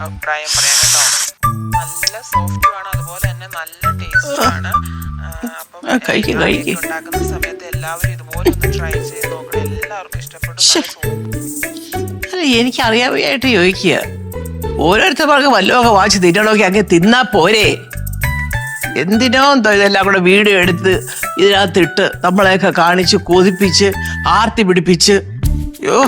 അഭിപ്രായം പറയാം കേട്ടോ. നല്ല സോഫ്റ്റും ആണ്, അതുപോലെ തന്നെ നല്ല ടേസ്റ്റും ആണ്. അപ്പം ഉണ്ടാക്കുന്ന സമയത്ത് എല്ലാവരും ഇതുപോലെ ഒന്ന് ട്രൈ ചെയ്ത് നോക്കണം. എല്ലാവർക്കും ഇഷ്ടപ്പെടും. അല്ല എനിക്കറിയാമായിട്ട് ചോദിക്കുക, ഓരോരുത്തർക്ക് വല്ലതൊക്കെ വാങ്ങിച്ച് തിന്നണമെങ്കിൽ അങ്ങ് തിന്നാ പോരെ? എന്തിനോ എന്തോ ഇതെല്ലാം കൂടെ വീഡിയോ എടുത്ത് ഇതിനകത്തിട്ട് നമ്മളെയൊക്കെ കാണിച്ച് കൊതിപ്പിച്ച് ആർത്തി പിടിപ്പിച്ച്. അയ്യോ,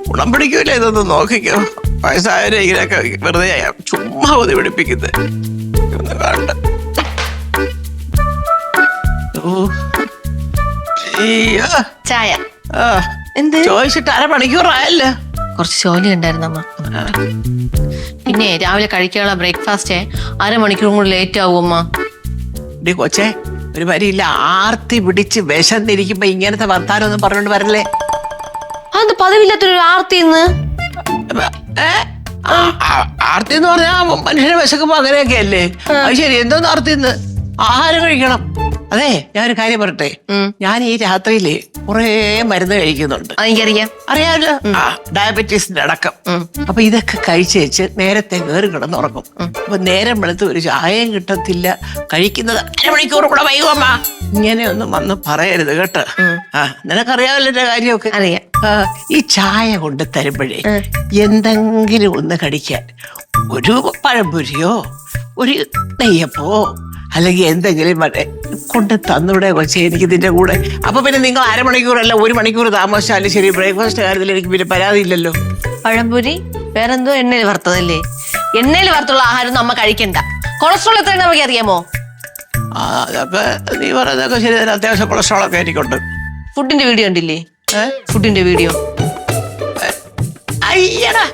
ഗുണം പിടിക്കൂല ഇതൊന്നും. നോക്കിക്കോ, വയസ്സായവരെ ഇങ്ങനെയൊക്കെ വെറുതെ ചുമ്മാ കൊതി പിടിപ്പിക്കുന്നത് ഒന്ന് കണ്ട്. ചായ ചോദിച്ചിട്ട് 1/2 മണിക്കൂറായല്ലോ. കുറച്ച് ജോലി ഉണ്ടായിരുന്നമ്മ. പിന്നെ രാവിലെ കഴിക്കാനുള്ള ബ്രേക്ക്ഫാസ്റ്റ് 1/2 മണിക്കൂർ കൂടി ലേറ്റ് ആവും അമ്മ. ഡി കൊച്ചേ, ഒരു വരിയില്ല, ആർത്തി പിടിച്ച് വിശന്നിരിക്കുമ്പോ ഇങ്ങനത്തെ വർത്താനം ഒന്നും പറഞ്ഞോണ്ട് വരല്ലേ. അതെന്ത് പതിവില്ലാത്തൊരു ആർത്തി ഇന്ന്? ആർത്തി എന്ന് പറഞ്ഞാ മനുഷ്യനെ വിശക്കുമ്പോ അങ്ങനെയൊക്കെ അല്ലേ? അത് ശരി, എന്തോന്ന് ആർത്തി ഇന്ന്? ആഹാരം കഴിക്കണം. അതെ, ഞാനൊരു കാര്യം പറയട്ടെ. ഞാൻ ഈ രാത്രിയില് കുറേ മരുന്ന് കഴിക്കുന്നുണ്ട്. എനിക്കറിയാം. അറിയാമല്ലോ, ഡയബറ്റീസിന്റെ അടക്കം. അപ്പൊ ഇതൊക്കെ കഴിച്ചേച്ച് നേരത്തെ കയറി കിടന്നുറങ്ങും. അപ്പൊ നേരം വെളുത്ത് ഒരു ചായയും കിട്ടത്തില്ല. കഴിക്കുന്നത് 1/2 മണിക്കൂർ കൂടെ വൈകുമ്മ. ഇങ്ങനെയൊന്നും വന്ന് പറയരുത് കേട്ടോ. നിനക്കറിയാമല്ലോ എന്റെ കാര്യമൊക്കെ. അറിയാം. ഈ ചായ കൊണ്ട് തരുമ്പോഴേ എന്തെങ്കിലും ഒന്ന് കടിക്കാൻ, ഒരു പഴംപൊരിയോ ഒരു നെയ്യപ്പോ അല്ലെങ്കിൽ എന്തെങ്കിലും കൊണ്ട് തന്നൂടെ കൊച്ചേ എനിക്ക് ഇതിന്റെ കൂടെ. അപ്പൊ പിന്നെ നിങ്ങൾ 1/2 മണിക്കൂറല്ല 1 മണിക്കൂർ താമസിച്ചാലും ശരി, ബ്രേക്ക്ഫാസ്റ്റ് കാര്യത്തിൽ എനിക്ക് പിന്നെ പരാതി ഇല്ലല്ലോ. പഴംപൊരി വേറെന്തോ എണ്ണയിൽ വറുത്തതല്ലേ? എണ്ണയിൽ വറുത്തുള്ള ആഹാരം നമ്മ കഴിക്കണ്ട. കൊളസ്ട്രോൾ എത്രയാണ് നമുക്ക് അറിയാമോ? അതൊക്കെ നീ പറയുന്നതൊക്കെ ശരി തന്നെ. അത്യാവശ്യം കൊളസ്ട്രോളൊക്കെ എനിക്കുണ്ട്. ഫുഡിന്റെ വീഡിയോ ഉണ്ടില്ലേ? ഫുഡിന്റെ വീഡിയോ അയ്യടാ,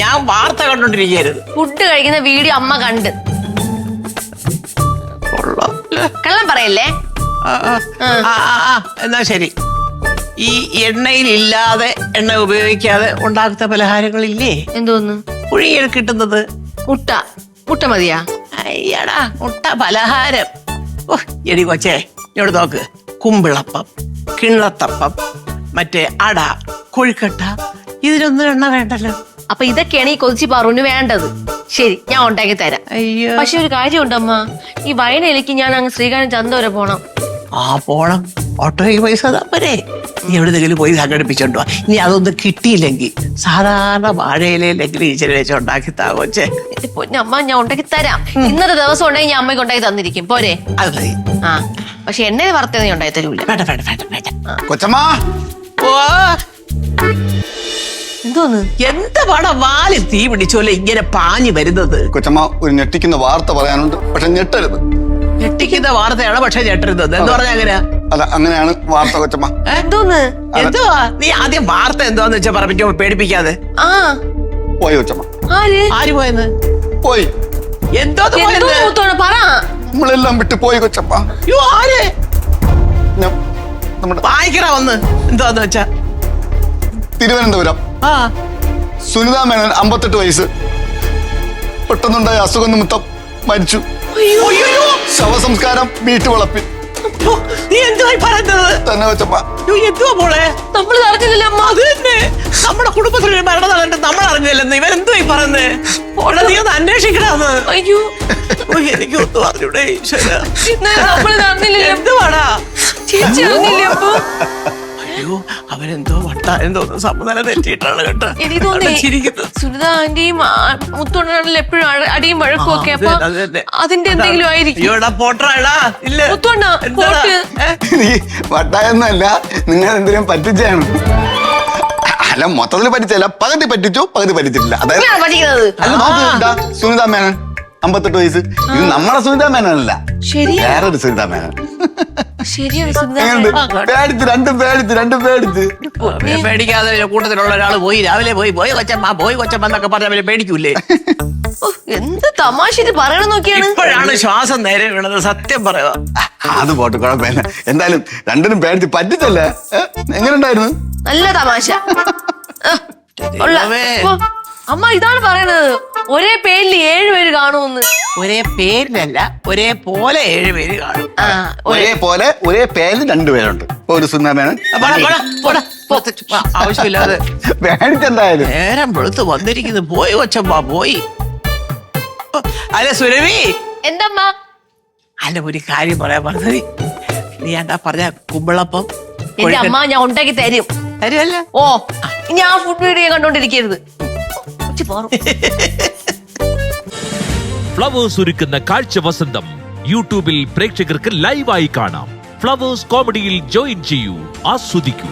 ഞാൻ വാർത്ത കണ്ടോണ്ടിരിക്കരുത്. ഫുഡ് കഴിക്കുന്ന വീഡിയോ അമ്മ കണ്ട്. കള്ളം പറയല്ലേ? എന്നാ ശരി. ഈ എണ്ണയിൽ ഇല്ലാതെ, എണ്ണ ഉപയോഗിക്കാതെ ഉണ്ടാക്കുന്ന പലഹാരങ്ങളില്ലേ? എന്തോന്ന്? കുഴിയിൽ കിട്ടുന്നത് മുട്ട മതിയാ? അയ്യടാ, മുട്ട പലഹാരം. ഓ എടി കൊച്ചേ, ഇവിടെ നോക്ക്. കുമ്പിളപ്പം, കിണ്ണത്തപ്പം, മറ്റേ അട, കൊഴുക്കട്ട, ഇതിനൊന്നും എണ്ണ വേണ്ടല്ലോ. അപ്പൊ ഇതൊക്കെയാണ് ഈ കൊതിച്ച് പറൂന് വേണ്ടത്. ശരി, ഞാൻ ഉണ്ടാക്കി തരാം. അയ്യോ, പക്ഷെ ഒരു കാര്യമുണ്ടമ്മ, ഈ വയനയിലേക്ക് ഞാൻ അങ്ങ് ശ്രീകാര്യം ചന്ത വരെ പോണം. പോണം. ഓട്ടോയ്ക്ക് പൈസ തപ്പരേ. നീ എവിടെന്നെങ്കിലും പോയി സംഘടിപ്പിച്ചോണ്ടോ. ഇനി അതൊന്നും കിട്ടിയില്ലെങ്കിൽ സാധാരണ വാഴയിലെങ്കിലും ഈശ്വര വെച്ച് ഉണ്ടാക്കി താകൊച്ചേ. അമ്മ ഞാൻ ഉണ്ടാക്കി തരാം. ഇന്നത്തെ ദിവസം ഉണ്ടെങ്കിൽ ഞാൻ അമ്മയ്ക്ക് ഉണ്ടാക്കി തന്നിരിക്കും. പോരെ? അത് മതി. പക്ഷെ എണ്ണയിൽ വറുത്തത് ഞാൻ ഉണ്ടാക്കി തരൂല. കൊച്ചമ്മ, എന്തോന്ന്? എന്താ പാടാ വാല് തീ പിടിച്ചോലെ ഇങ്ങനെ പാഞ്ഞു വരുന്നത്? കൊച്ചമ്മ, ഒരു ഞെട്ടിക്കുന്ന വാർത്ത പറയാനുണ്ട്, പക്ഷെ ഞെട്ടരുത്. ഞെട്ടിക്കുന്ന വാർത്തയാണ്, പക്ഷെ ഞെട്ടരുത് എന്ന് പറഞ്ഞ എങ്ങനെയാ? അല്ല, അങ്ങനെയാണ് വാർത്ത കൊച്ചമ്മ. എന്തോന്ന്? എന്തുവാ? നീ ആദ്യം വാർത്ത എന്താന്ന് വെച്ചാ പറഞ്ഞോ, പേടിപ്പിക്കാതെ. പോയി കൊച്ചമ്മ. ആര് പോയെന്ന്? പോയി. എന്തോ പറ. നമ്മളെല്ലാം വിട്ട് പോയി കൊച്ചമ്മ. ആര്? നമ്മുടെ വായിക്കണ വന്ന് എന്താന്ന് വെച്ചാ തിരുവനന്തപുരം സുനിത മേനൻ 58 വയസ്സ്. പെട്ടെന്നുണ്ടായ അസുഖം നിമിത്തം മരിച്ചു. ശവസംസ്കാരം വീട്ടുവളപ്പിൽ. നീ എന്തുവായി പറയുന്നത്? തന്നെ കൊച്ചമ്മ. എന്തുവാ മോളെ? നമ്മൾ അറിഞ്ഞില്ല. അത് തന്നെ, നമ്മുടെ കുടുംബത്തിലൊരു മരണം നടന്നിട്ട് നമ്മൾ അറിഞ്ഞില്ലെന്ന് ഇവൻ എന്തുവായി പറയുന്നേ? നീ ഒന്ന് അന്വേഷിക്കണമെന്ന്. അയ്യോ, എനിക്ക് ഒന്നും അറിഞ്ഞൂടെ ഈശ്വര. എന്തുവാടാ ചേച്ചി അറിഞ്ഞില്ലേ? അപ്പൊ അയ്യോ, അവരെന്തോ എന്തോ സമ്മതം തെറ്റിയിട്ടാണ് കേട്ടോ. എനിക്ക് തോന്നി സുനിത ആന്റിയും മുത്തോണ്ണാണല്ലോ എപ്പോഴും അടിയും വഴക്കും ഒക്കെ. അപ്പൊ അതിന്റെ എന്തെങ്കിലും ആയിരിക്കും. വട്ടായൊന്നല്ല, നിങ്ങൾ എന്തിനും പറ്റിച്ചാണ്. അല്ല, മൊത്തത്തിൽ പറ്റിച്ചല്ല, പകുതി പറ്റിച്ചു, പകുതി പറ്റിച്ചിട്ടില്ല. അതായത് സുനിത മേനൻ 58 വയസ്സ്. ഇത് നമ്മുടെ സുനിത മേനല്ല, വേറൊരു സുനിത മേനൻ. പേടിക്കാതെ കൂട്ടത്തിലുള്ള ഒരാള് പോയി രാവിലെ പോയി കൊച്ചമ്മ എന്നൊക്കെ പറഞ്ഞ പേടിക്കൂലേ? എന്ത് തമാശ പറയണം നോക്കിയാണ്. ഇപ്പോഴാണ് ശ്വാസം നേരെ വീണത്, സത്യം പറയുക. അത് പോട്ടെ, കുഴപ്പമില്ല. എന്തായാലും രണ്ടിനും പേടിച്ച് പറ്റിച്ചല്ലേ. എങ്ങനെ ഉണ്ടായിരുന്നു? നല്ല തമാശ. അമ്മ ഇതാണ് പറയണത്, ഒരേ പേരിൽ 7 പേര് കാണുമെന്ന്. ഒരേ പേരിലല്ല, ഒരേ പോലെ 7 പേര് കാണും. ഒരേ പോലെ ഒരേ പേരിൽ 2 പേരുണ്ട്. ഒരു സുന്ദര മേനൻ. ആവശ്യമില്ലാതെ മേടിച്ചെന്തായാലും. നേരം വെളുത്ത് വന്നിരിക്കുന്നു. പോയി കൊച്ചമ്മ പോയി. അല്ല സുരഭി, എന്തമ്മ? അല്ല ഒരു കാര്യം പറയാൻ പറഞ്ഞത്. നീ എന്താ പറഞ്ഞ കുമ്പിളപ്പം എന്റെ അമ്മ ഞാൻ ഉണ്ടാക്കി തരും. തരുമല്ല? ഓ ഇനി ആ ഫുഡ് വീഡിയോ കണ്ടോണ്ടിരിക്കരുത്. ഫ്ലവേഴ്സ് ഒരുക്കുന്ന കാഴ്ച വസന്തം യൂട്യൂബിൽ പ്രേക്ഷകർക്ക് ലൈവായി കാണാം. ഫ്ലവേഴ്സ് കോമഡിയിൽ ജോയിൻ ചെയ്യൂ, ആസ്വദിക്കൂ.